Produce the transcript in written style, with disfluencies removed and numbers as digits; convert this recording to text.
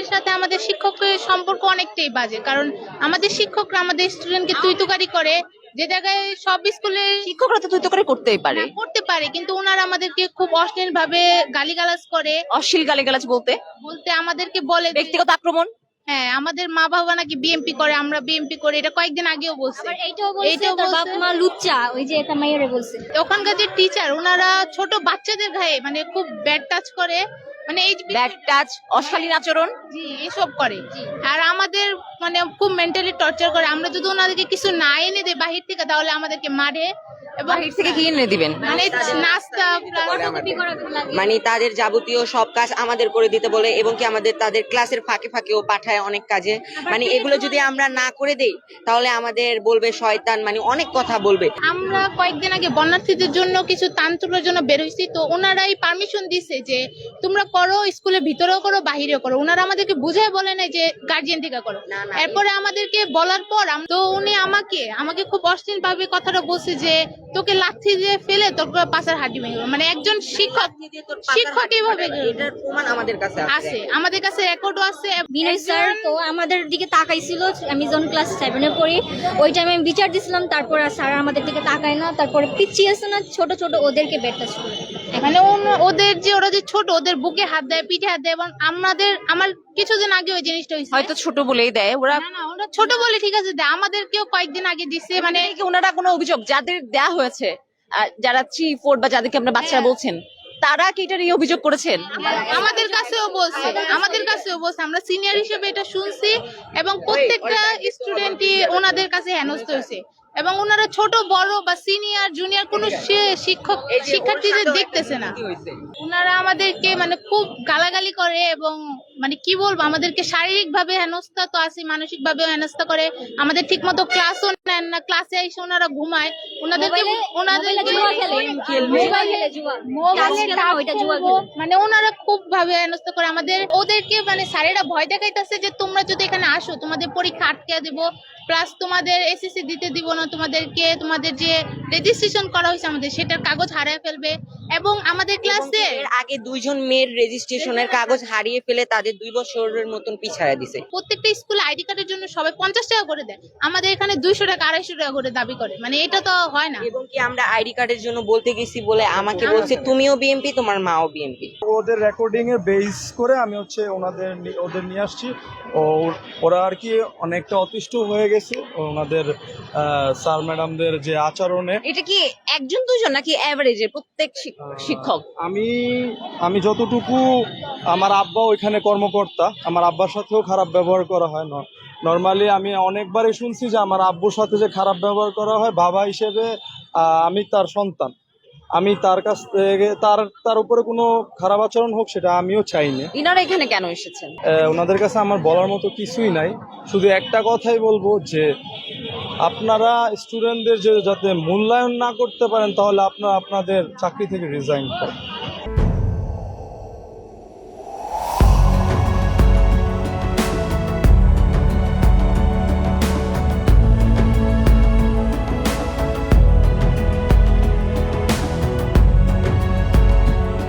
স্টুডেন্টের সাথে আমাদের শিক্ষকের সম্পর্ক অনেকটাই বাজে, কারণ আমাদের শিক্ষকরা আমাদের স্টুডেন্টকে তুই তুকারি করে, যে জায়গায় সব স্কুলে শিক্ষকরা তো তুই তো করে করতেই পারে। করতে পারে, কিন্তু ওনারা আমাদেরকে খুব অশ্লীল ভাবে গালিগালাজ করে। অশ্লীল গালিগালাজ বলতে বলতে আমাদেরকে বলে যে- ব্যক্তিগত আক্রমণ। হ্যাঁ, আমাদের মা বাবা নাকি বিএমপি করে, আমরা বিএমপি করি, এটা কয়েকদিন আগেও বলছে। আবার এইটাও বলছে এইটাও তার বলছে। বাপ মা লুচ্চা, ওই যে একটা মেয়েরে বলছে। ওখানকার যে টিচার, ওনারা ছোট বাচ্চাদের গায়ে মানে খুব ব্যাড টাচ করে, মানে এই ব্যাড টাচ, অশালীন আচরণ। জি এসব করে। আর আমাদের মানে খুব মেন্টালি টর্চার করে। আমরা যদি ওনাদেরকে কিছু না এনে দেই বাহির থেকে, তাহলে আমাদেরকে মারে এবং বাহির থেকে কি এনে দিবেন? মানে নাস্তা ফটোকপি করা লাগে। মানে তাদের যাবতীয় সব কাজ আমাদের করে দিতে বলে, এবং কি আমাদের তাদের ক্লাসের ফাঁকে ফাঁকেও পাঠায় অনেক কাজে। মানে এগুলো যদি আমরা না করে দেই তাহলে আমাদের বলবে শয়তান, মানে অনেক কথা বলবে। আমরা কয়েকদিন আগে বন্যার্থীদের জন্য কিছু ত্রাণ তোলার জন্য বের হইছি, তো ওনারাই পারমিশন দিছে যে তোমরা করো, স্কুলের ভিতরেও করো বাহিরেও করো। ওনারা আমাদেরকে বুঝায় বলে না যে গার্জিয়ান থেকে করো। এরপরে আমাদেরকে বলার পর তো উনি আমাকে খুব অশ্লীল ভাবে কথাটা বলছে যে তোকে লাথি দিয়ে ফেলে তোর পাশার হাঁটি ভেঙে দেবো। মানে একজন শিক্ষক এইভাবে এটার প্রমাণ আমাদের কাছে আছে, আমাদের কাছে রেকর্ডও আছে। বিনয় স্যার তো আমাদের দিকে তাকাইছিল, আমি যখন ক্লাস 7-এ পড়ি, ওই টাইমে আমি বিচার দিছিলাম, তারপর আর স্যার আমাদের দিকে তাকায় না, তারপরে পিছিয়ে আছে না ছোট ছোট ওদেরকে বেটাচ করে। মানে ওরা যে ছোট, ওদের বুকে হাত দেয়, পিঠে হাত দেয়, এবং আমার কিছুদিন আগে ওই জিনিসটা হয়েছে। হয়তো ছোট বলেই দেয় ওরা। না, ওরা ছোট বলে ঠিক আছে দেয়, আমাদেরকেও কয়েকদিন আগে দিচ্ছে। মানে কি ওনারা কোনো অভিযোগ যাদের দেয়া হয়েছে, যারা 3, 4 বা যাদেরকে আমরা বাচ্চারা বলছেন, তারা কি এটার এই অভিযোগ করেছেন? আমাদের কাছেও বলছে, আমরা সিনিয়র হিসেবে এটা শুনছি, এবং প্রত্যেকটা স্টুডেন্টই ওনাদের কাছে হেনস্থ হয়েছে। এবং ওনারা ছোট বড় বা সিনিয়র জুনিয়র কোনো শিক্ষার্থীদের দেখতেছে না। ওনারা আমাদেরকে মানে খুব গালাগালি করে, এবং মানে কি বলবো, আমাদেরকে শারীরিক ভাবে হেনস্থা তো আছে, মানসিক ভাবেও হেনস্থা করে। আমাদের ঠিক মতো ক্লাসও নেন না, ক্লাসে এসে ওনারা ঘুমায়। মানে ওনারা খুব ভাবে হেনস্থা করে ওদেরকে। মানে স্যারেরা ভয় দেখাইতেছে যে তোমরা যদি এখানে আসো তোমাদের পরীক্ষা আটকে দিব, প্লাস তোমাদের এসএসসি দিতে দিব না, তোমাদের যে রেজিস্ট্রেশন করা হয়েছে আমাদের সেটার কাগজ হারিয়ে ফেলবে। এবং আমাদের ক্লাসে এর আগে 2 জন মেয়ের রেজিস্ট্রেশনের কাগজ হারিয়ে ফেলে তাদের 2 বছরের মতন পিছায়া দিছে। প্রত্যেকটা স্কুলে আইডি কার্ডের জন্য সবাই 50 টাকা করে দেয়, আমাদের এখানে 200 টাকা 250 টাকা করে দাবি করে। মানে এটা তো হয় না। এবং কি আমরা আইডি কার্ডের জন্য বলতে গেছি বলে আমাকে বলছে তুমিও বিএমপি, তোমার মাও বিএমপি। ওদের রেকর্ডিং এ বেস করে আমি ওদের নিয়ে আসছি। ওরা আর কি অনেকটা অতিষ্ঠ হয়ে গেছে ওনাদের স্যার ম্যাডামদের যে আচরণে। এটা কি 1-2 জন নাকি এভারেজে প্রত্যেক শিক্ষক? আমি যতটুকু, আমার আব্বা ওইখানে কর্মকর্তা, আমার আব্বার সাথেও খারাপ ব্যবহার করা হয় না। নর্মালি আমি অনেকবারই শুনছি যে আমার আব্বুর সাথে যে খারাপ ব্যবহার করা হয়, বাবা হিসেবে আমি তার সন্তান, আমি তার কাছ থেকে তার উপরে কোনো খারাপ আচরণ হোক সেটা আমিও চাই না। ইনারা এখানে কেন এসেছেন? ওনাদের কাছে আমার বলার মতো কিছুই নাই, শুধু একটা কথাই বলবো যে আপনারা স্টুডেন্টদের যাতে মূল্যায়ন না করতে পারেন, তাহলে আপনারা আপনাদের চাকরি থেকে রিজাইন করেন।